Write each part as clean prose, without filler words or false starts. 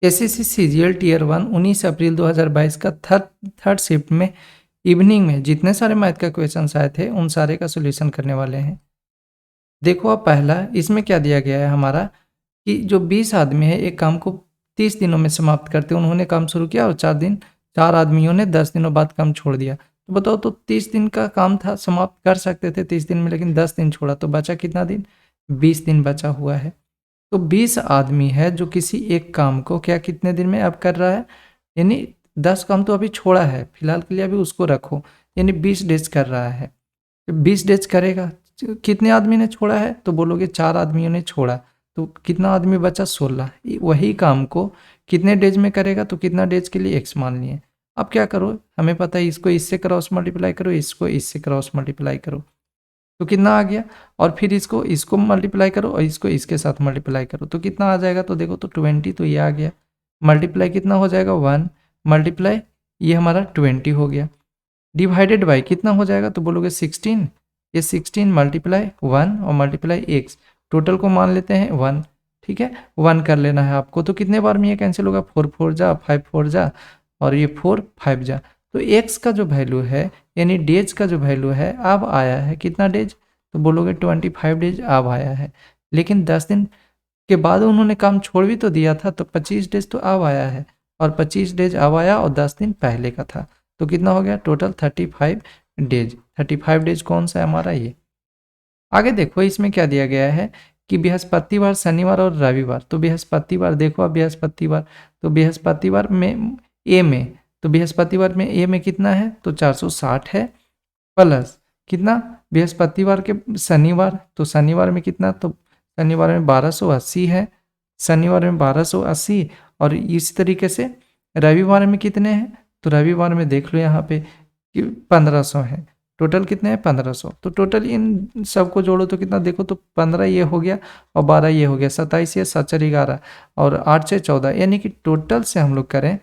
SSC CGL tier 1 19 अप्रैल 2022 का third shift में evening में जितने सारे मैथ का क्वेश्चन आए थे उन सारे का सोल्यूशन करने वाले हैं। देखो अब पहला इसमें क्या दिया गया है हमारा कि जो 20 आदमी है एक काम को 30 दिनों में समाप्त करते, उन्होंने काम शुरू किया और 4 आदमियों ने 10 दिनों बाद काम छोड़ दिया। तो बताओ, तो 30 दिन का काम था, समाप्त कर सकते थे 30 दिन में, लेकिन 10 दिन छोड़ा तो बचा कितना दिन? 20 दिन बचा हुआ है। तो 20 आदमी है जो किसी एक काम को क्या कितने दिन में अब कर रहा है, यानी 10 काम तो अभी छोड़ा है, फिलहाल के लिए अभी उसको रखो, यानी 20 डेज कर रहा है। 20 डेज करेगा, कितने आदमी ने छोड़ा है तो बोलोगे 4 आदमियों ने छोड़ा, तो कितना आदमी बचा? 16। वही काम को कितने डेज में करेगा तो कितना डेज के लिए x मान लिए। अब क्या करो, हमें पता है इसको इससे क्रॉस मल्टीप्लाई करो, इसको इससे क्रॉस मल्टीप्लाई करो, तो कितना आ गया? और फिर इसको मल्टीप्लाई करो और इसको इसके साथ मल्टीप्लाई करो तो कितना आ जाएगा? तो देखो तो 20, तो ये आ गया। मल्टीप्लाई कितना हो जाएगा? 1 मल्टीप्लाई ये हमारा 20 हो गया। डिवाइडेड बाई कितना हो जाएगा तो बोलोगे 16, ये 16 मल्टीप्लाई 1 और मल्टीप्लाई x, टोटल को मान लेते हैं 1, ठीक है 1 कर लेना है आपको। तो कितने बार में ये कैंसिल होगा? 4 4 जा, 5 4 जा और ये 4 5 जा। तो x का जो वैल्यू है यानी डेज का जो वैल्यू है अब आया है कितना डेज? तो बोलोगे 25 डेज अब आया है। लेकिन 10 दिन के बाद उन्होंने काम छोड़ भी तो दिया था, तो 25 डेज तो अब आया है और 25 डेज अब आया और 10 दिन पहले का था, तो कितना हो गया टोटल? 35 डेज। 35 डेज कौन सा है हमारा? ये। आगे देखो इसमें क्या दिया गया है कि बृहस्पतिवार, शनिवार और रविवार। तो बृहस्पतिवार देखो, अब बृहस्पतिवार, तो बृहस्पतिवार में ए में, तो बृहस्पतिवार में ए में कितना है तो 460 है, प्लस कितना बृहस्पतिवार के शनिवार, तो शनिवार में कितना? तो शनिवार में 1280 है, शनिवार में 1280। और इसी तरीके से रविवार में कितने हैं? तो रविवार में देख लो यहाँ पे कि 1500 है। टोटल कितने हैं? 1500। तो टोटल इन सबको जोड़ो तो कितना? देखो तो 15 ये हो गया और 12 ये हो गया, 27 ये 7 4 11 और 8 6 14, यानी कि टोटल से हम लोग करें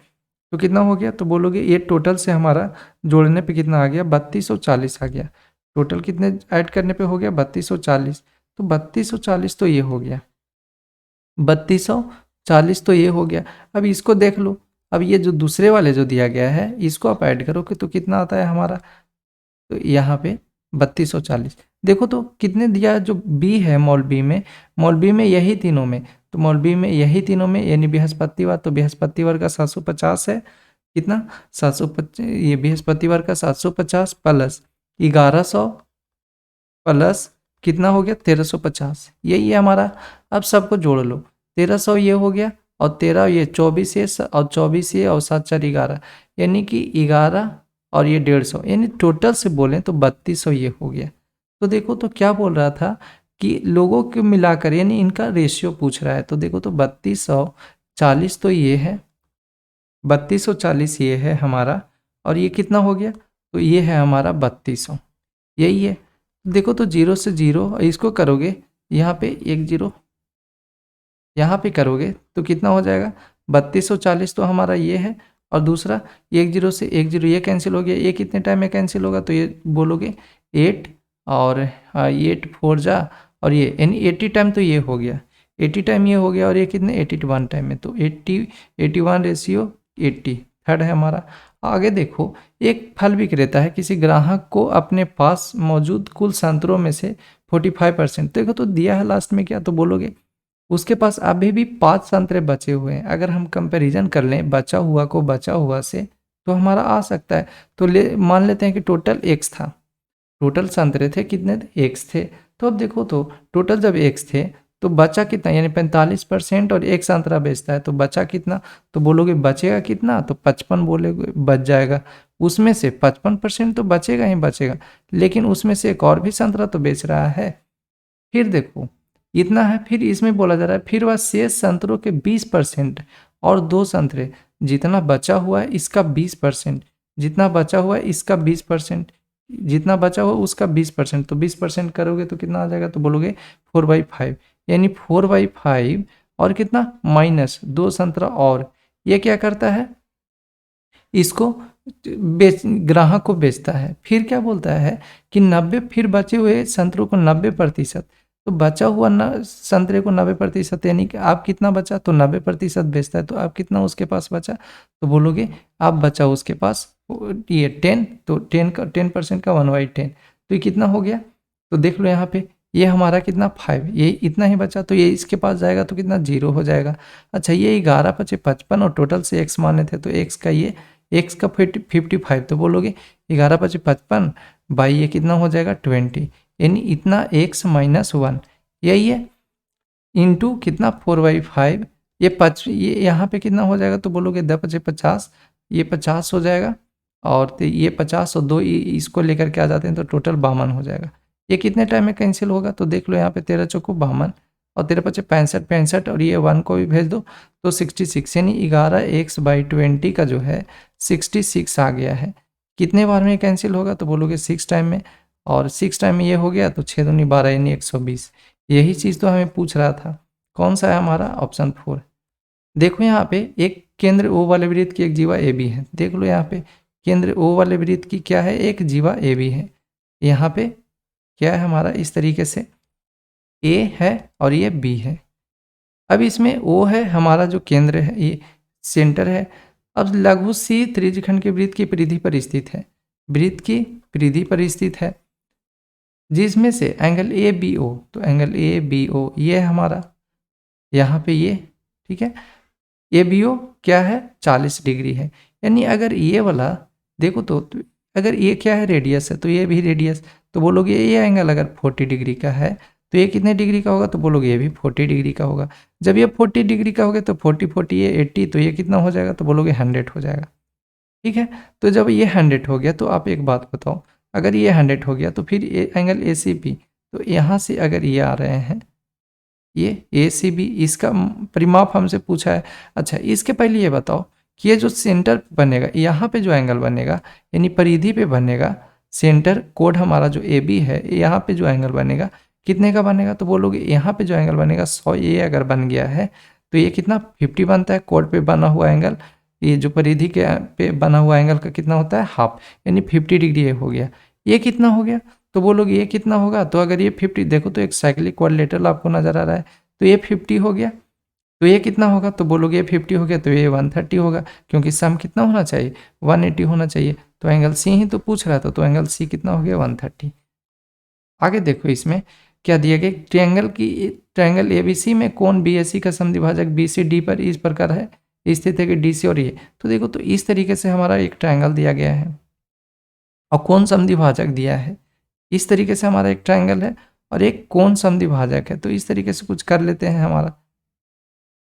तो कितना हो गया? तो बोलोगे ये टोटल से हमारा जोड़ने पे कितना आ गया? 3240 आ गया। टोटल कितने ऐड करने पे हो गया? 3240। तो 3240 तो ये हो गया, 3240 तो ये हो गया। अब इसको देख लो, अब ये जो दूसरे वाले जो दिया गया है इसको आप ऐड करोगे तो कितना आता है हमारा? तो यहाँ पे 3240। देखो तो कितने दिया है? जो बी है मॉल बी में, मॉल बी में यही तीनों में, तो मॉल बी में यही तीनों में यानी बृहस्पतिवार, तो बृहस्पतिवार का 750 है, कितना? 750, ये बृहस्पतिवार का 750 प्लस 1100 प्लस कितना हो गया? 1350, यही है हमारा। अब सबको जोड़ लो, 1300 ये हो गया और 13 ये 24 ये और 24 ये और 7 4 11, यानी कि 11 और ये 150, यानी टोटल से बोलें तो 3200 ये हो गया। तो देखो तो क्या बोल रहा था कि लोगों को मिलाकर यानी इनका रेशियो पूछ रहा है, तो देखो तो 3240 तो ये है, 3240 ये है हमारा, और ये कितना हो गया? तो ये है हमारा 3200, यही है। देखो तो 0 से 0 इसको करोगे, यहाँ पे 1 0 यहाँ पे करोगे तो कितना हो जाएगा? 3240 तो हमारा ये है, और दूसरा 1 0 से 1 0 ये कैंसिल हो गया, ये कितने टाइम में कैंसिल होगा? तो ये बोलोगे 8 और 8 4 जा, और ये यानी 80 टाइम तो ये हो गया, 80 टाइम ये हो गया, और ये कितने 81 टाइम में, तो 81 रेशियो 80 थर्ड है हमारा। आगे देखो, एक फल विक्रेता है, किसी ग्राहक को अपने पास मौजूद कुल संतरों में से 45%, देखो तो दिया है लास्ट में क्या, तो बोलोगे उसके पास अभी भी 5 संतरे बचे हुए हैं। अगर हम कंपैरिजन कर लें बचा हुआ को बचा हुआ से तो हमारा आ सकता है। तो मान लेते हैं कि टोटल x था, टोटल संतरे थे कितने थे? x थे। तो अब देखो तो टोटल जब x थे तो बचा कितना, यानी 45% और एक संतरा बेचता है तो बचा कितना? तो बोलोगे बचेगा कितना? तो 55 बोलोगे बच जाएगा। उसमें से 55% तो बचेगा ही बचेगा, लेकिन उसमें से एक और भी संतरा तो बेच रहा है। फिर देखो इतना है, फिर इसमें बोला जा रहा है फिर वह शेष संतरों के 20% और 2 संतरे, जितना बचा हुआ है इसका 20%, जितना बचा हुआ है इसका 20%, जितना बचा हुआ उसका 20%, तो 20% करोगे तो कितना आ जाएगा? तो बोलोगे 4/5, यानी 4/5 और कितना माइनस 2 संतरा, और ये क्या करता है? इसको ग्राहक को बेचता है। फिर क्या बोलता है कि 90, फिर बचे हुए संतरों को 90%, तो बचा हुआ संतरे को 90%, यानी कि आप कितना बचा, तो 90% बेचता है, तो आप कितना उसके पास बचा, तो बोलोगे आप बचा उसके पास ये 10, तो 10% का 1/10, तो ये कितना हो गया, तो देख लो यहाँ पे ये हमारा कितना 5, ये इतना ही बचा, तो ये इसके पास जाएगा तो कितना 0 हो जाएगा। अच्छा, ये 11 × 5 = 55 और टोटल से x माने थे, तो x का 55, तो बोलोगे 11 × 5 = 55 बाई ये कितना हो जाएगा 20, यानी इतना x - 1 यही है, इंटू कितना 4/5, ये यहाँ पे कितना हो जाएगा, तो बोलोगे 10 × 5 = 50, ये 50 हो जाएगा, और तो ये 50 और 2 इसको लेकर के आ जाते हैं तो टोटल 52 हो जाएगा। ये कितने टाइम में कैंसिल होगा, तो देख लो यहाँ पे 13 × 4 = 52 और 13 × 5 = 65 और ये 1 को भी भेज दो तो 66, यानी 11x/20 का जो है 66 आ गया है। कितने बार में कैंसिल होगा, तो बोलोगे 6 टाइम में, और 6 टाइम में ये हो गया तो 6 दूनी 12 यानी 120। यही चीज़ तो हमें पूछ रहा था। कौन सा है हमारा, ऑप्शन 4। देखो यहाँ पे एक केंद्र O वाले वृत्त की एक जीवा AB है, देख लो यहाँ पे केंद्र O वाले वृत्त की क्या है, एक जीवा AB है। यहाँ पे क्या है हमारा, इस तरीके से A है और ये B है। अब इसमें O है हमारा जो केंद्र है, ये सेंटर है। अब लघु C त्रिज्यखंड के वृत्त की परिधि पर स्थित है, वृत्त की परिधि पर स्थित है, जिसमें से एंगल ABO, तो एंगल ABO ये है हमारा, यहाँ पे ये, ठीक है, ABO क्या है 40 डिग्री है। यानी अगर ये वाला देखो तो अगर ये क्या है रेडियस है, तो ये भी रेडियस, तो बोलोगे ये एंगल अगर 40 डिग्री का है तो ये कितने डिग्री का होगा, तो बोलोगे ये भी 40 डिग्री का होगा। जब ये 40 डिग्री का होगा तो 40 ये 80, तो ये कितना हो जाएगा, तो बोलोगे 100 हो जाएगा। ठीक है, तो जब ये 100 हो गया तो आप एक बात बताओ, अगर ये 100 हो गया तो फिर एंगल ACB, तो यहाँ से अगर ये आ रहे हैं ये ACB, इसका परिमाप हमसे पूछा है। अच्छा, इसके पहले ये बताओ कि ये जो सेंटर बनेगा यहाँ पे जो एंगल बनेगा, यानी परिधि पे बनेगा, सेंटर कोड हमारा जो AB है, यहाँ पे जो एंगल बनेगा कितने का बनेगा, तो बोलोगे यहाँ पे जो एंगल बनेगा 100, ये अगर बन गया है तो ये कितना 50 बनता है। कोड पे बना हुआ एंगल, ये जो परिधि के पे बना हुआ एंगल का कितना होता है, हाफ, यानी 50 डिग्री ये हो गया। ये कितना हो गया, तो बोलोगे ये कितना होगा, तो अगर ये 50 देखो तो एक साइक्लिक क्वाड्रिलेटरल आपको नजर आ रहा है, तो ये 50 हो गया, तो ये कितना होगा, तो बोलोगे ये 50 हो गया तो ये 130 होगा, क्योंकि सम कितना होना चाहिए 180 होना चाहिए, तो एंगल सी ही तो पूछ रहा था, तो एंगल सी कितना हो गया 130। आगे देखो इसमें क्या दिया गया, ट्रायंगल ABC में कोण BAC का समद्विभाजक BCD पर इस प्रकार है स्थित है कि DC और ये, तो देखो तो इस तरीके से हमारा एक ट्रायंगल दिया गया है और कोण समद्विभाजक दिया है, इस तरीके से हमारा एक ट्रायंगल है और एक कोण समद्विभाजक है, तो इस तरीके से कुछ कर लेते हैं हमारा।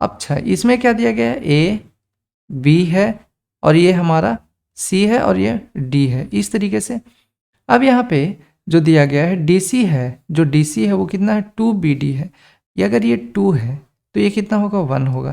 अच्छा, इसमें क्या दिया गया है, A B है और ये हमारा C है और ये D है, इस तरीके से। अब यहाँ पे जो दिया गया है DC है, जो DC है वो कितना है 2BD है, ये अगर ये 2 है तो ये कितना होगा 1 होगा,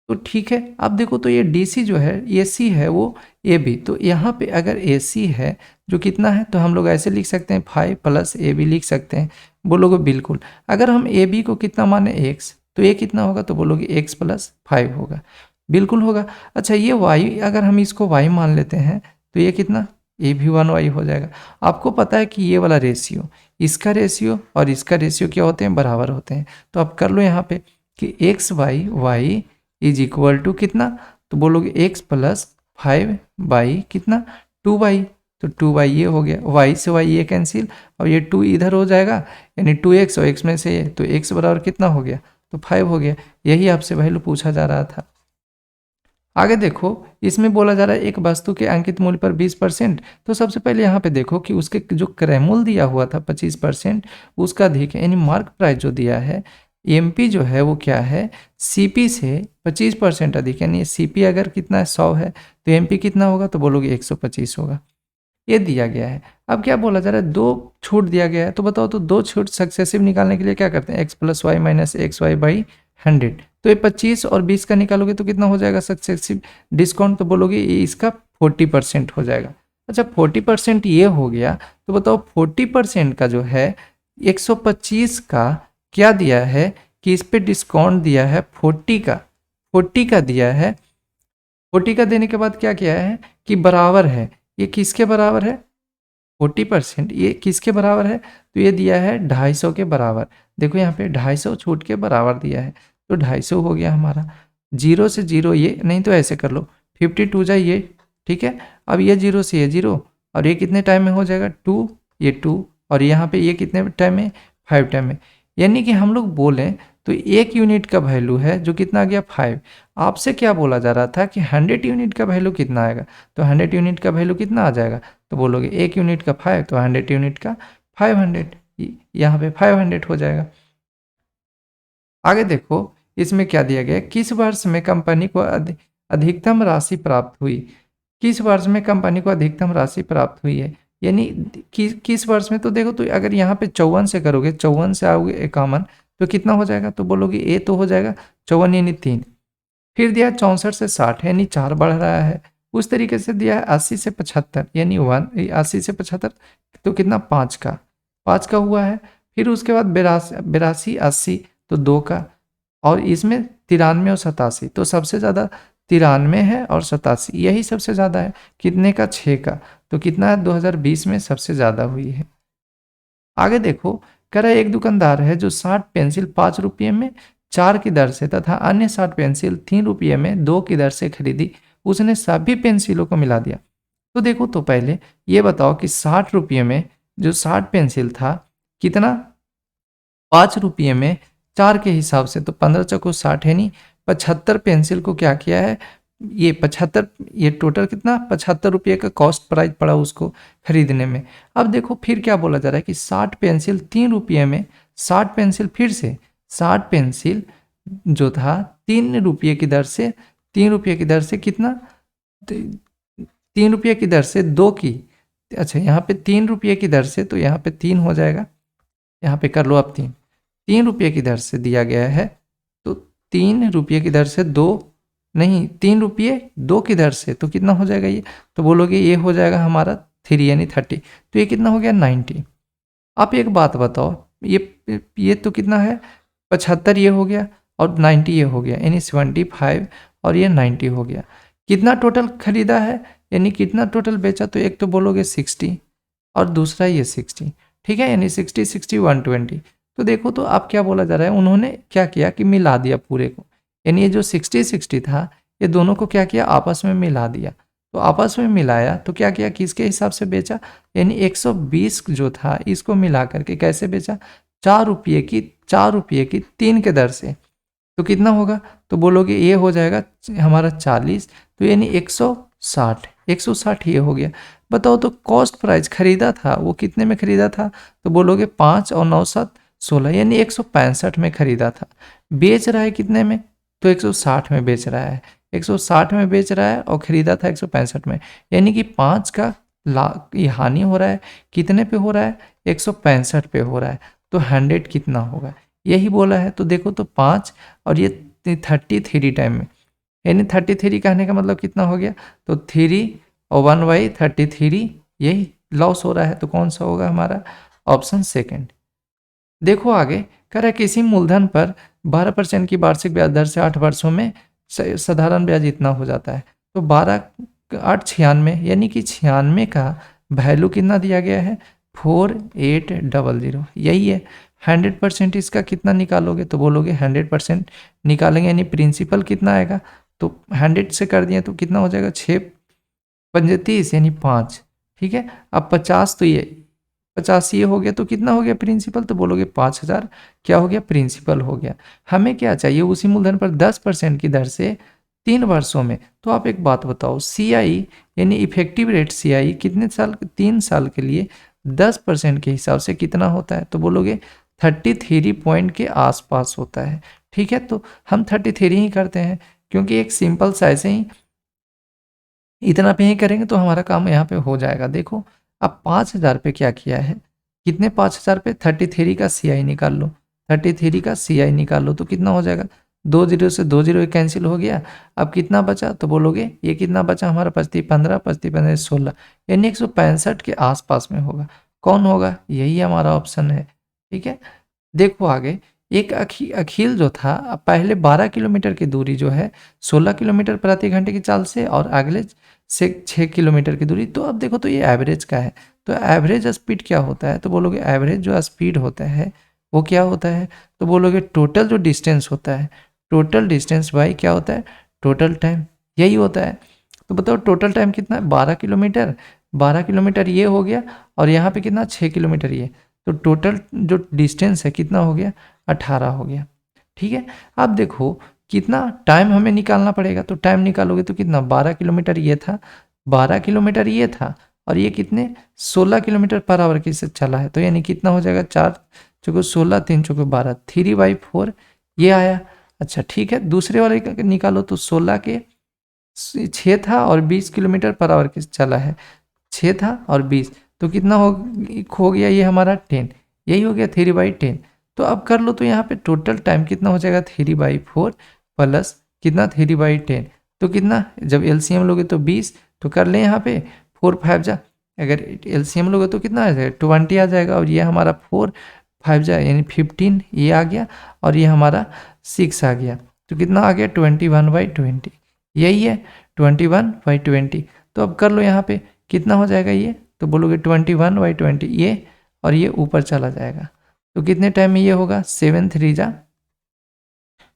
तो ठीक है। अब देखो तो ये DC जो है AC है वो AB, तो यहाँ पे अगर AC है जो कितना है, तो हम लोग ऐसे लिख सकते हैं 5 + AB लिख सकते हैं, बोलोगे बिल्कुल। अगर हम AB को कितना माने x, तो ये कितना होगा, तो बोलोगे x + 5 होगा, बिल्कुल होगा। अच्छा, ये y अगर हम इसको y मान लेते हैं तो ये कितना, ये भी 1y हो जाएगा। आपको पता है कि ये वाला रेशियो, इसका रेशियो और इसका रेशियो क्या होते हैं, बराबर होते हैं, तो आप कर लो यहाँ पे कि y = कितना, तो बोलोगे x + 5 कितना 2y, तो 2y ये हो गया, y से y ये कैंसिल और ये 2 इधर हो जाएगा, यानी 2x और x में से ये, तो x बराबर कितना हो गया, तो 5 हो गया। यही आपसे वैल्यू पूछा जा रहा था। आगे देखो, इसमें बोला जा रहा है एक वस्तु के अंकित मूल्य पर 20%, तो सबसे पहले यहाँ पे देखो कि उसके जो क्रय मूल्य दिया हुआ था 25%, उसका अधिक है, यानी मार्क प्राइस जो दिया है MP जो है वो क्या है, CP से 25% अधिक, यानी CP अगर कितना है 100 है तो MP कितना होगा, तो बोलोगे 125 होगा। ये दिया गया है। अब क्या बोला जा रहा है, 2 छूट दिया गया है, तो बताओ तो 2 छूट सक्सेसिव निकालने के लिए क्या करते हैं, x + y - xy/100, तो ये 25 और 20 का निकालोगे तो कितना हो जाएगा सक्सेसिव डिस्काउंट, तो बोलोगे ये इसका 40% हो जाएगा। अच्छा, 40% ये हो गया, तो बताओ 40% का जो है 125 का क्या दिया है कि इस पे डिस्काउंट दिया है 40 का दिया है, 40 का देने के बाद क्या किया है कि बराबर है, ये किसके बराबर है 40%, ये किसके बराबर है, तो ये दिया है 250 के बराबर, देखो यहाँ पे 250 छूट के बराबर दिया है, तो 250 हो गया हमारा। 0 से 0 ये, नहीं तो ऐसे कर लो 52 जा ये, ठीक है। अब ये 0 से ये 0, और ये कितने टाइम में हो जाएगा 2, ये 2, और यहाँ पे ये कितने टाइम में 5 टाइम में। यानी कि हम लोग बोलें तो 1 यूनिट का वैल्यू है जो कितना आ गया 5। आपसे क्या बोला जा रहा था कि 100 यूनिट का वैल्यू कितना आएगा, तो 100 यूनिट का वैल्यू कितना आ जाएगा, तो बोलोगे 1 यूनिट का 5, तो 100 यूनिट का 500, यहाँ पे 500 हो जाएगा। आगे देखो इसमें क्या दिया गया है, किस वर्ष में कंपनी को अधिकतम राशि प्राप्त हुई। किस वर्ष में कंपनी को अधिकतम राशि प्राप्त हुई है, यानी किस वर्ष में। तो देखो, तो अगर यहाँ पे 54 से करोगे, 54 से आओगे 51, तो कितना हो जाएगा, तो बोलोगे ए तो हो जाएगा 54 यानी 3। फिर दिया 64 से 60 यानी 4 बढ़ रहा है। उस तरीके से दिया है 80 से 75 यानी 1, 80 से 75 तो कितना 5 का हुआ है। फिर उसके बाद 82 80 तो 2 का, और इसमें 93 और 87, तो सबसे ज़्यादा 93 है और 87, यही सबसे ज़्यादा है। कितने का 6 का, तो कितना है 2020 में सबसे ज़्यादा हुई है। आगे देखो, कह रहा है एक दुकानदार है जो 60 पेंसिल 5 रुपये में 4 की दर से तथा अन्य 60 पेंसिल 3 रुपये में 2 की दर से खरीदी। उसने सभी पेंसिलों को मिला दिया। तो देखो, तो पहले ये बताओ कि 60 रुपये में जो 60 पेंसिल था कितना 5 रुपये में 4 के हिसाब से, तो 15 चौको 60 है नहीं, 75 पेंसिल को क्या किया है, ये 75, ये टोटल कितना 75 रुपये का कॉस्ट प्राइस पड़ा उसको खरीदने में। अब देखो फिर क्या बोला जा रहा है कि 60 पेंसिल 3 रुपये में, 60 पेंसिल फिर से 60 पेंसिल जो था 3 रुपये की दर से, 3 रुपये की दर से कितना, 3 रुपये की दर से 2 की, अच्छा यहाँ पे 3 रुपये की दर से, तो यहाँ पे 3 हो जाएगा, यहाँ पे कर लो अब 3 रुपये की दर से दिया गया है, तो 3 रुपये की दर से 2, नहीं 3 रुपये 2 की दर से, तो कितना हो जाएगा ये, तो बोलोगे ये हो जाएगा हमारा 3 यानी 30, तो ये कितना हो गया 90। आप एक बात बताओ, ये तो कितना है 75 ये हो गया, और 90 ये हो गया, यानी 75 और ये 90 हो गया। कितना टोटल खरीदा है, यानी कितना टोटल बेचा, तो एक तो बोलोगे 60 और दूसरा ये 60, ठीक है, यानी 60 60 120। तो देखो, तो आप क्या बोला जा रहा है, उन्होंने क्या किया कि मिला दिया पूरे को, यानी ये जो 60 60 था ये दोनों को क्या किया आपस में मिला दिया। तो आपस में मिलाया तो क्या किया, किसके हिसाब से बेचा, यानी 120 जो था इसको मिला करके कैसे बेचा, 4 रुपये की 3 के दर से, तो कितना होगा, तो बोलोगे ये हो जाएगा हमारा 40, तो यानी 160 ये हो गया। बताओ, तो कॉस्ट प्राइस खरीदा था वो कितने में खरीदा था, तो बोलोगे 5 और 9 7 16 यानी 165 में खरीदा था। बेच रहा है कितने में, तो 160 में बेच रहा है, 160 में बेच रहा है और खरीदा था 165 में, यानी कि 5 का ये हानि हो रहा है, कितने पे हो रहा है 165 पे हो रहा है, तो 100 कितना होगा यही बोला है। तो देखो, तो 5 और ये 33 टाइम में, यानी 33 कहने का मतलब कितना हो गया, तो 3 और 1/33 यही लॉस हो रहा है, तो कौन सा होगा हमारा ऑप्शन सेकंड। देखो आगे, कह रहा है किसी मूलधन पर 12% की वार्षिक ब्याज दर से 8 वर्षों में साधारण ब्याज इतना हो जाता है, तो 12 8 96 यानी कि 96 का वैल्यू कितना दिया गया है 4800, यही है। 100% इसका कितना निकालोगे, तो बोलोगे 100% निकालेंगे, यानी प्रिंसिपल कितना आएगा, तो 100 से कर दिए तो कितना हो जाएगा 6 पंजे 30 यानी 5, ठीक है। अब 50 तो ये 50 ये हो गया, तो कितना हो गया प्रिंसिपल, तो बोलोगे 5000 क्या हो गया प्रिंसिपल हो गया। हमें क्या चाहिए, उसी मूलधन पर 10% की दर से 3 वर्षों में। तो आप एक बात बताओ, CI यानी इफेक्टिव रेट CI कितने साल, 3 साल के लिए 10% के हिसाब से कितना होता है, तो बोलोगे 33 पॉइंट के आसपास होता है, ठीक है। तो हम 33 ही करते हैं, क्योंकि एक सिंपल सा ऐसे ही इतना पे ही करेंगे तो हमारा काम यहाँ पे हो जाएगा। देखो, अब 5000 पे क्या किया है, कितने 5000 पे 33 का CI निकाल लो, 33 का CI निकाल लो, तो कितना हो जाएगा 2 0 से 2 0 कैंसिल हो गया। अब कितना बचा, तो बोलोगे ये कितना बचा हमारा 25 15 25 15 16 यानी 165 के आसपास में होगा। कौन होगा, यही हमारा ऑप्शन है, ठीक है। देखो आगे, एक अखिल जो था पहले 12 किलोमीटर की दूरी जो है 16 किलोमीटर प्रति घंटे की चाल से और अगले से 6 किलोमीटर की दूरी, तो अब देखो, तो ये एवरेज का है, तो एवरेज स्पीड क्या होता है, तो बोलोगे एवरेज जो स्पीड होता है वो क्या होता है, तो बोलोगे टोटल जो डिस्टेंस होता है, टोटल डिस्टेंस बाई क्या होता है, टोटल टाइम, यही होता है। तो बताओ टोटल टाइम कितना है, 12 किलोमीटर, 12 किलोमीटर ये हो गया, और यहाँ पे कितना 6 किलोमीटर ये, तो टोटल जो डिस्टेंस है कितना हो गया, 18 हो गया। ठीक है, अब देखो कितना टाइम हमें निकालना पड़ेगा, तो टाइम निकालोगे तो कितना, 12 किलोमीटर ये था, 12 किलोमीटर ये था, और ये कितने 16 किलोमीटर पर आवर के से चला है, तो यानी कितना हो जाएगा, 4 चौको 16, 3 चौको 12, 3/4 ये आया। अच्छा ठीक है, दूसरे वाले का निकालो, तो 16 के 6 था और 20 किलोमीटर पर आवर के चला है, 6 था और 20, तो कितना हो गया ये हमारा 10, यही हो गया 3/10। तो अब कर लो, तो यहाँ पे टोटल टाइम कितना हो जाएगा, 3/4 प्लस कितना 3/10, तो कितना, जब एलसीएम लोगे तो 20, तो कर ले यहाँ पे 4 5 जा, अगर एलसीएम लोगे तो कितना आ जाएगा, 20 आ जाएगा, और ये हमारा 4 5 जा यानी 15 ये आ गया, और ये हमारा 6 आ गया, तो कितना आ गया 21/20, यही है 21/20। तो अब कर लो यहाँ पे कितना हो जाएगा ये, तो बोलोगे 21/20 ये, और ये ऊपर चला जाएगा, तो कितने टाइम में ये होगा, 7 3 जा,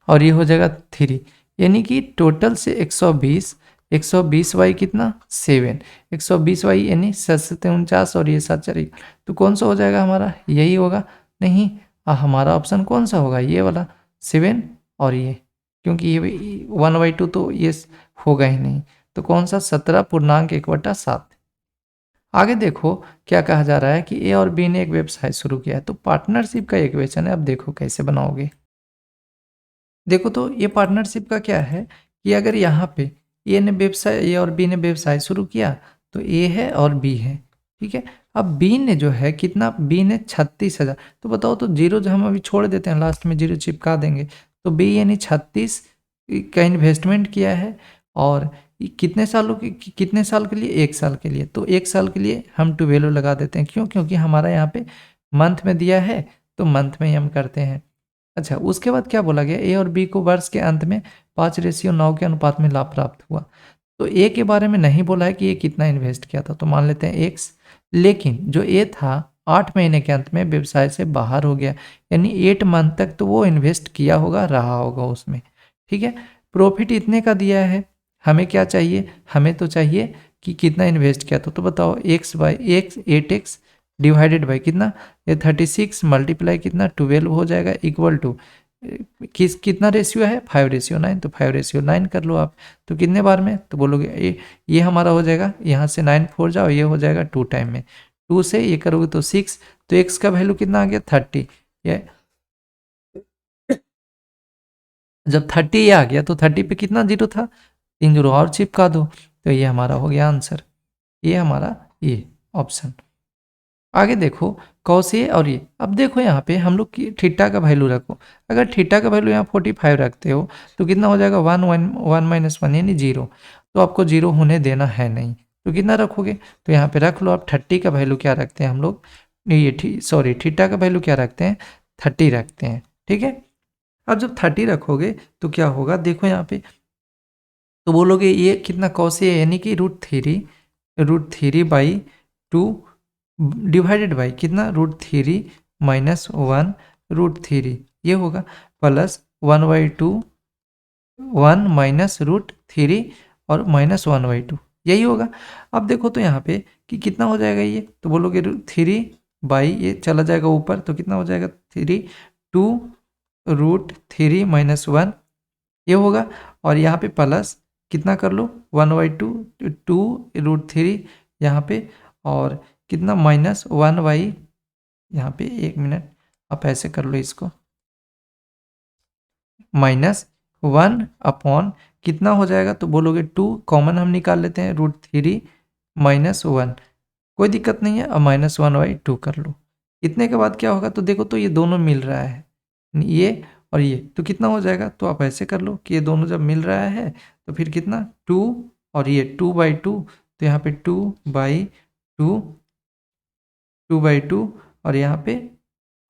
और ये हो जाएगा 3, यानी कि टोटल से 120, 120 बाई कितना 7, 120 बाई यानी 7 और ये 7 4, तो कौन सा हो जाएगा हमारा, यही होगा, नहीं हमारा ऑप्शन कौन सा होगा, ये वाला 7, और ये क्योंकि ये 1/2 तो ये होगा ही नहीं, तो कौन सा 17.1/7। आगे देखो क्या कहा जा रहा है कि ए और बी ने एक व्यवसाय शुरू किया है, तो पार्टनरशिप का एक क्वेश्चन है, अब देखो कैसे बनाओगे। देखो तो ये पार्टनरशिप का क्या है कि अगर यहाँ पे ए और बी ने व्यवसाय शुरू किया, तो ए है और बी है, ठीक है। अब बी ने जो है कितना, बी ने 36,000, तो बताओ तो जीरो जो हम अभी छोड़ देते हैं, लास्ट में जीरो चिपका देंगे, तो बी यानी 36 का इन्वेस्टमेंट किया है, और कितने सालों की, कितने साल के लिए, 1 साल के लिए, तो 1 साल के लिए हम 12 लगा देते हैं, क्यों, क्योंकि हमारा यहाँ पे मंथ में दिया है, तो मंथ में ही हम करते हैं। अच्छा, उसके बाद क्या बोला गया, ए और बी को वर्ष के अंत में 5:9 के अनुपात में लाभ प्राप्त हुआ, तो ए के बारे में नहीं बोला है कि ये कितना इन्वेस्ट किया था, तो मान लेते हैं एक्स, लेकिन जो ए था 8 महीने के अंत में व्यवसाय से बाहर हो गया, यानी 8 मंथ तक तो वो इन्वेस्ट किया होगा, रहा होगा उसमें, ठीक है। प्रॉफिट इतने का दिया है, हमें क्या चाहिए, हमें तो चाहिए कि कितना इन्वेस्ट किया था, तो बताओ x by x 8x divided by कितना, ये 36 मल्टीप्लाई कितना 12 हो जाएगा, इक्वल टू कितना रेशियो है, 5:9, तो 5:9 कर लो आप, तो कितने बार में, तो बोलोगे ये हमारा हो जाएगा, यहाँ से 9 4 जाओ, ये हो जाएगा 2 टाइम में, 2 से ये करोगे तो 6, तो x का वैल्यू कितना आ गया 30, ये जब 30 ये आ गया, तो 30 पे कितना जीरो था, 3 जीरो और चिपका दो, तो ये हमारा हो गया आंसर, ये हमारा ये ऑप्शन। आगे देखो कौशे और ये, अब देखो यहाँ पे हम लोग की थीटा का वैल्यू रखो, अगर थीटा का वैल्यू यहाँ 45 रखते हो, तो कितना हो जाएगा 1 यानी 0, तो आपको 0 होने देना है नहीं, तो कितना रखोगे, तो यहाँ पे रख लो आप 30 का वैल्यू क्या रखते हैं हम लोग, ये सॉरी थीटा का वैल्यू क्या रखते हैं, 30 रखते हैं, ठीक है। अब जब 30 रखोगे तो क्या होगा, देखो यहाँ पे, तो बोलोगे ये कितना कौशे यानी कि √3/2 डिवाइडेड बाई कितना √3 -1 √3 ये होगा, प्लस 1/2 1 -√3 और -1/2 यही होगा। अब देखो तो यहाँ पे कि कितना हो जाएगा ये, तो बोलोगे 3 ये चला जाएगा ऊपर, तो कितना हो जाएगा 2 √3 -1 ये होगा, और यहाँ पे प्लस कितना कर लो 1/2 2 √3 यहाँ पे, और कितना -1/, यहाँ पे 1 मिनट आप ऐसे कर लो इसको, -1 अपॉन कितना हो जाएगा, तो बोलोगे 2 कॉमन हम निकाल लेते हैं, √3 -1 कोई दिक्कत नहीं है, अब -1/2 कर लो, इतने के बाद क्या होगा, तो देखो तो ये दोनों मिल रहा है, ये और ये, तो कितना हो जाएगा, तो आप ऐसे कर लो कि ये दोनों जब मिल रहा है, तो फिर कितना 2 और ये 2/2, तो यहाँ पे 2/2 और यहाँ पे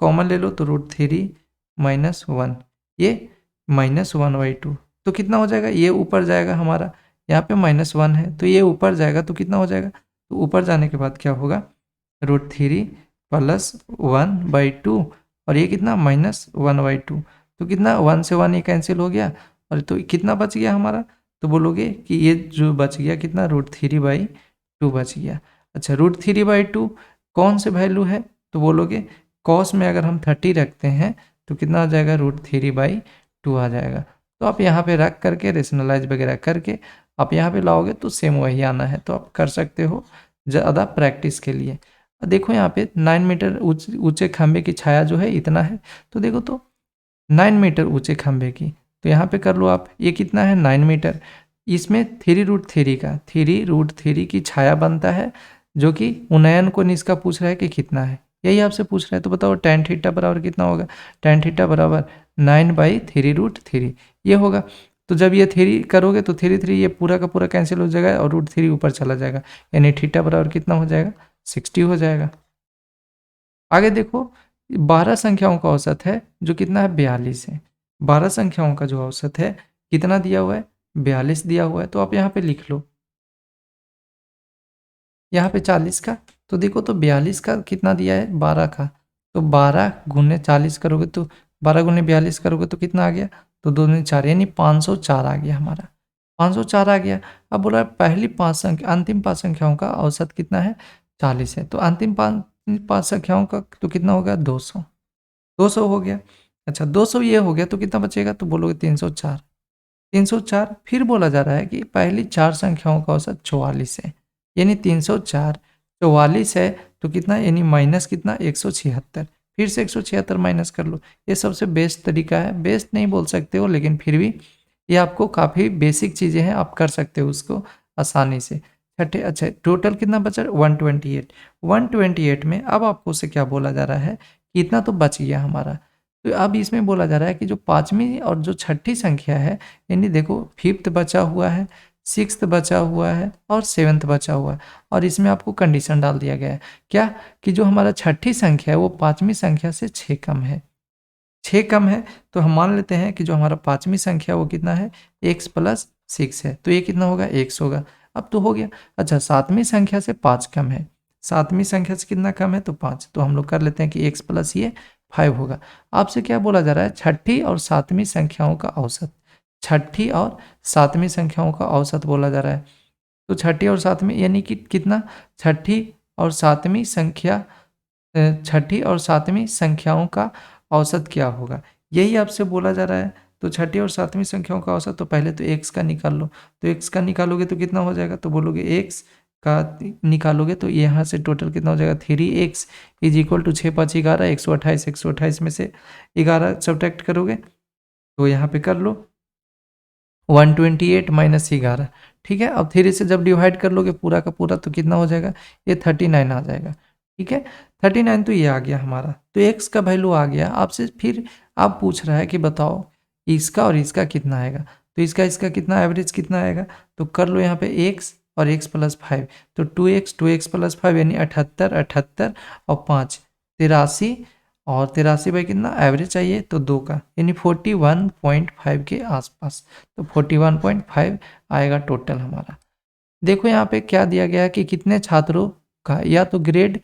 कॉमन ले लो, तो √3 -1 ये -1/2, तो कितना हो जाएगा, ये ऊपर जाएगा हमारा, यहाँ पे -1 है, तो ये ऊपर जाएगा, तो कितना हो जाएगा, तो ऊपर जाने के बाद क्या होगा, √3 + 1/2 और ये कितना -1/2, तो कितना 1 से 1 ये कैंसिल हो गया, और तो कितना बच गया हमारा, तो बोलोगे कि ये जो बच गया कितना √3/2 बच गया। अच्छा √3/2 कौन से वैल्यू है, तो बोलोगे कॉस में अगर हम 30 रखते हैं तो कितना आ जाएगा √3/2 आ जाएगा। तो आप यहाँ पे रख करके रेशनलाइज वगैरह करके आप यहाँ पे लाओगे तो सेम वही आना है, तो आप कर सकते हो ज़्यादा प्रैक्टिस के लिए। देखो यहाँ पे 9 मीटर ऊंचे खंभे की छाया जो है इतना है, तो देखो तो 9 मीटर ऊंचे खंभे की, तो यहाँ पे कर लो आप, ये कितना है 9 मीटर, इसमें 3√3 की छाया बनता है, जो कि उन्नयन कोण इसका पूछ रहा है कि कितना है, यही आपसे पूछ रहा है। तो बताओ tan थीटा बराबर कितना होगा, tan थीटा बराबर 9/3√3 ये होगा। तो जब ये 3 करोगे तो 3 ये पूरा का पूरा कैंसिल हो जाएगा और √3 ऊपर चला जाएगा, यानी थीटा बराबर कितना हो जाएगा 60 हो जाएगा। आगे देखो 12 संख्याओं का औसत है जो कितना है 42 है। 12 संख्याओं का जो औसत है कितना दिया हुआ है 42 दिया हुआ है, तो आप यहाँ पे लिख लो, यहाँ पे 40 का, तो देखो तो 42 का कितना दिया है 12 का, तो 12 गुने 40 करोगे तो 12 गुने 42 करोगे तो कितना आ गया, तो 2 दूनी 4 यानी 504 आ गया हमारा, 504 आ गया। अब बोला पहली 5 संख्या अंतिम 5 संख्याओं का औसत कितना है 40 है, तो अंतिम 5 संख्याओं का तो कितना होगा 200, 200 हो गया। अच्छा 200 ये हो गया तो कितना बचेगा, तो बोलोगे 304, 304 फिर बोला जा रहा है कि पहली 4 संख्याओं का औसत 44 है, यानी 304 44 है तो कितना, यानी माइनस कितना 176, फिर से 176 माइनस कर लो। ये सबसे बेस्ट तरीका है, बेस्ट नहीं बोल सकते हो लेकिन फिर भी ये आपको काफ़ी बेसिक चीज़ें हैं, आप कर सकते हो उसको आसानी से। छठे अच्छा टोटल कितना बचा 128, 128 में अब आपको उससे क्या बोला जा रहा है कि इतना तो बच गया हमारा, तो अब इसमें बोला जा रहा है कि जो पाँचवीं और जो छठी संख्या है, यानी देखो 5th बचा हुआ है, 6th बचा हुआ है और 7th बचा हुआ है, और इसमें आपको कंडीशन डाल दिया गया है क्या, कि जो हमारा छठी संख्या है वो पाँचवीं संख्या से 6 कम है, 6 कम है, तो हम मान लेते हैं कि जो हमारा पाँचवीं संख्या वो कितना है x + 6 है, तो ये कितना होगा x होगा, अब तो हो गया। अच्छा 7वीं संख्या से 5 कम है, 7वीं संख्या से कितना कम है, तो 5, तो हम लोग कर लेते हैं कि x + ये 5 होगा। आपसे क्या बोला जा रहा है छठी और 7वीं संख्याओं का औसत, छठी और 7वीं संख्याओं का औसत बोला जा रहा है, तो छठी और 7वीं यानी कि कितना, छठी और 7वीं संख्या छठी और 7वीं संख्याओं का औसत क्या होगा, यही आपसे बोला जा रहा है। तो छठी और 7वीं संख्याओं का औसत, तो पहले तो x का निकाल लो, तो x का निकालोगे तो कितना हो जाएगा, तो बोलोगे x का निकालोगे तो यहाँ से टोटल कितना हो जाएगा 3x = 6 5 11 128, 128 में से 11 सब्ट्रैक्ट करोगे तो यहाँ पे कर लो 128 - 11, ठीक है। अब 3 से जब डिवाइड कर लोगे पूरा का पूरा तो कितना हो जाएगा, ये 39 आ जाएगा, ठीक है। 39 तो ये आ गया हमारा, तो x का वैल्यू आ गया। आपसे फिर आप पूछ रहा है कि बताओ इसका और इसका कितना आएगा, तो इसका कितना एवरेज कितना आएगा, तो कर लो यहाँ पे x और x + 5, तो 2x + 5 यानी 78 78 और 5 83, और 83 बाई कितना एवरेज चाहिए, तो 2 का, यानी 41.5 के आसपास, तो 41.5 आएगा टोटल हमारा। देखो यहाँ पे क्या दिया गया है कि कितने छात्रों का या तो ग्रेड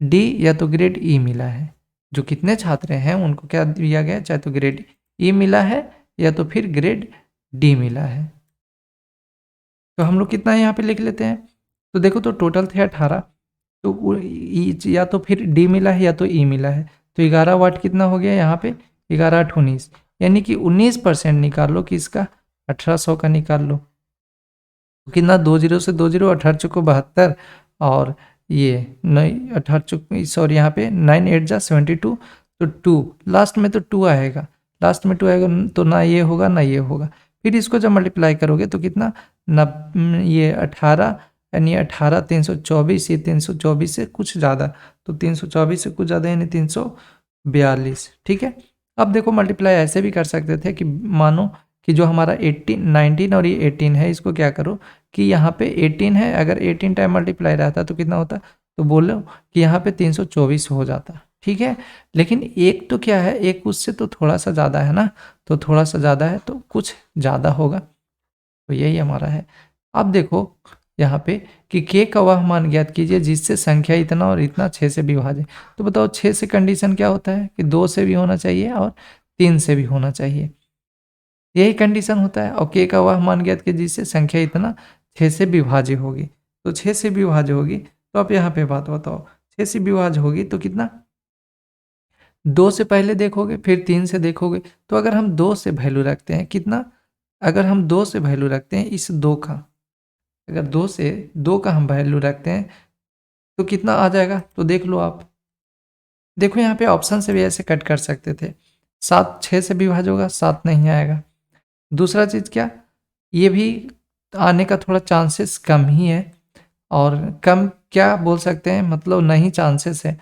डी या तो ग्रेड ई मिला है, जो कितने छात्र हैं उनको क्या दिया गया है, चाहे तो ग्रेड ई मिला है या तो फिर ग्रेड डी मिला है। तो हम लोग कितना यहाँ पे लिख लेते हैं, तो देखो तो टोटल थे 18, तो या तो फिर डी मिला है या तो ई मिला है, तो 11 वाट कितना हो गया यहाँ पे 11 8 19, यानी कि 19% निकाल लो किसका 1800 का निकाल लो, तो कितना 20 से 20 18 चौको 72, और ये 18 सॉरी यहाँ पे 9 8 जा 72, तो 2 लास्ट में तो 2 आएगा, लास्ट में 2 आएगा, तो ना ये होगा ना ये होगा। फिर इसको जब मल्टीप्लाई करोगे तो कितना ये 18 यानी 18 324, ये 324 से कुछ ज़्यादा, तो 324 से कुछ ज़्यादा यानी 342, ठीक है। अब देखो मल्टीप्लाई ऐसे भी कर सकते थे कि मानो कि जो हमारा 18 19 और ये 18 है, इसको क्या करो कि यहाँ पे 18 है, अगर 18 टाइम मल्टीप्लाई रहता तो कितना होता, तो बोलो कि यहाँ पे 324 हो जाता, ठीक है। लेकिन एक तो क्या है, एक उससे तो थोड़ा सा ज़्यादा है ना, तो थोड़ा सा ज़्यादा है तो कुछ ज़्यादा होगा, तो यही हमारा है। अब देखो यहाँ पे कि k का वह मान ज्ञात कीजिए जिससे संख्या इतना और इतना 6 से विभाजित। तो बताओ 6 से कंडीशन क्या होता है कि 2 से भी होना चाहिए और 3 से भी होना चाहिए, यही कंडीशन होता है। और k का वह मान ज्ञात कीजिए जिससे संख्या इतना 6 से विभाज्य होगी। तो 6 से विभाज्य होगी, तो आप यहाँ पे बात बताओ 6 से विभाज्य होगी तो कितना, 2 से पहले देखोगे फिर 3 से देखोगे। तो अगर हम 2 से वैल्यू रखते हैं कितना, अगर हम 2 से वैल्यू रखते हैं इस 2 का, अगर 2 का हम वैल्यू रखते हैं तो कितना आ जाएगा, तो देख लो आप। देखो यहाँ पे ऑप्शन से भी ऐसे कट कर सकते थे, 7 6 से विभाज्य होगा, 7 नहीं आएगा। दूसरा चीज़ क्या, ये भी आने का थोड़ा चांसेस कम ही है, और कम क्या बोल सकते हैं, मतलब नहीं चांसेस है।